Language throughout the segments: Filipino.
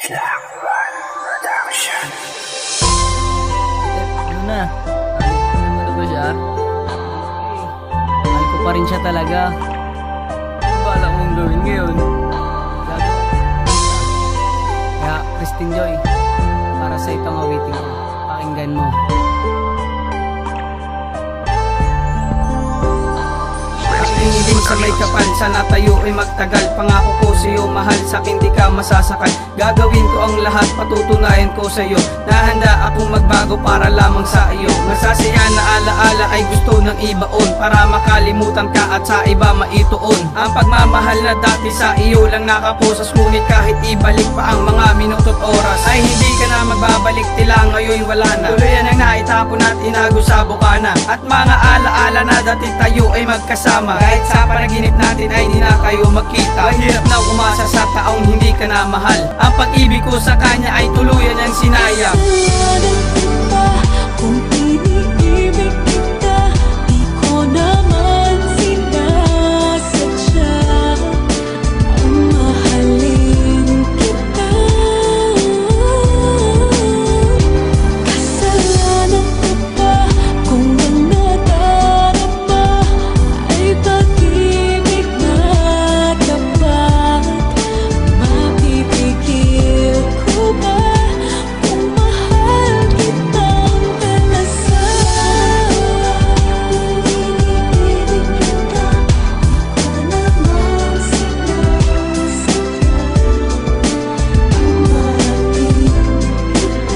Blackman Production. Ano na? Ano ba siya? Mahal ko pa rin siya talaga. Ano ba alam mong gawin ngayon? Kaya, Christine Joy, para sa itong awitin ko, pakinggan mo. Din sa may kapal, sana tayo ay magtagal. Pangako ko sa'yo, mahal, sa'kin di ka masasakal. Gagawin ko ang lahat, patutunayan ko sa'yo na handa akong magbago para lamang sa iyo. Masasaya na alaala ay gusto ng ibaon, para makalimutan ka at sa iba maituon. Ang pagmamahal na dati sa iyo lang nakaposas, ngunit kahit ibalik pa ang mga minuto't oras, ay hindi ka na magbabalik, tila ngayon wala na. Tuluyan ang naitapon at inago sa bukana, at mga alaala na dati tayo ay magkasama. Kahit sa panaginip natin ay di na kayo magkita. Mahirap na umasa sa taong hindi ka na mahal. Ang pag-ibig ko sa kanya ay tuluyan niyang sinayang. Kung iniibig kita, di ko naman sinasadya ang mahalin kita. Kasalanan ko ba kung ang nadarama ay pag-ibig na dapat? Mapipigil ko ba kung mahal kitang kalasan? Iniibig kita, di ko naman sinasadya ang mahalin kita.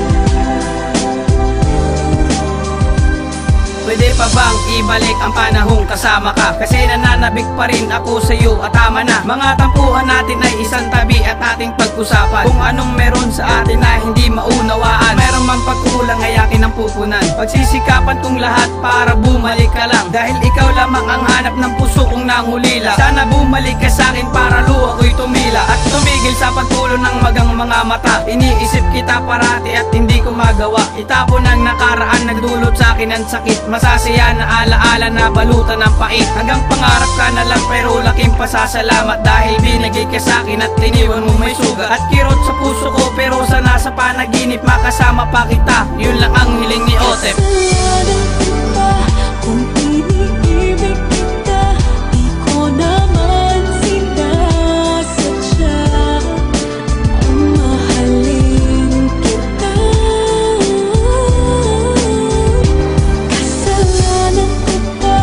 Pwede pa bang ibalik ang panahong kasama ka? Kasi nananabik pa rin ako sa'yo at tama na. Mga tampuhan natin ay isang tabi at ating pag-usapan kung anong meron sa atin na hindi maunawaan. Meron mang pagkulang ay akin ang pupunan. Pagsisikapan kong lahat para bumalik ka lang, dahil ikaw lamang ang hanap ng puso kong nangulila. Sana bumalik ka sa'kin para luha ko'y tumila at tumigil sa pagtulo ng magang mga mata. Iniisip kita parati at hindi ko magawa. Itapon ang nakaraan, nagdulot sa akin ang sakit. Masasaya na alaala na balutan ng pait. Hanggang pangarap ka na lang pero laking pasasalamat, dahil binigay ka sa'kin at tiniwan mo may sugat. At kirot sa puso ko pero sana sa panaginip makasama pa kita. Yun lang ang hiling ni Otep. Kasalanan ko ba kung iniibig kita, di ko naman sinasadya ang mahalin kita. Kasalanan ko ba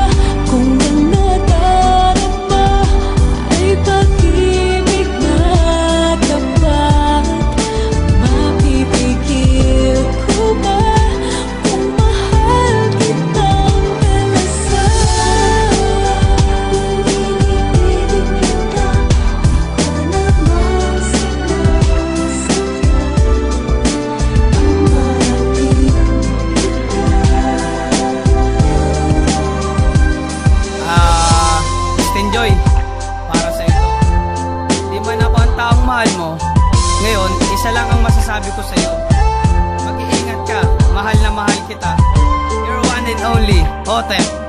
kung ang nadarama ay pag-ibig na dapat? Mapipigil ko ba kung mahal kitang kalasan? Iniibig kita, di ko naman sinasadya ang mahalin Christine Joy, para sa ito. Di man ako ang taong mahal mo, ngayon, isa lang ang masasabi ko sa'yo. Mag-iingat ka, mahal na mahal kita. Your one and only, Otep.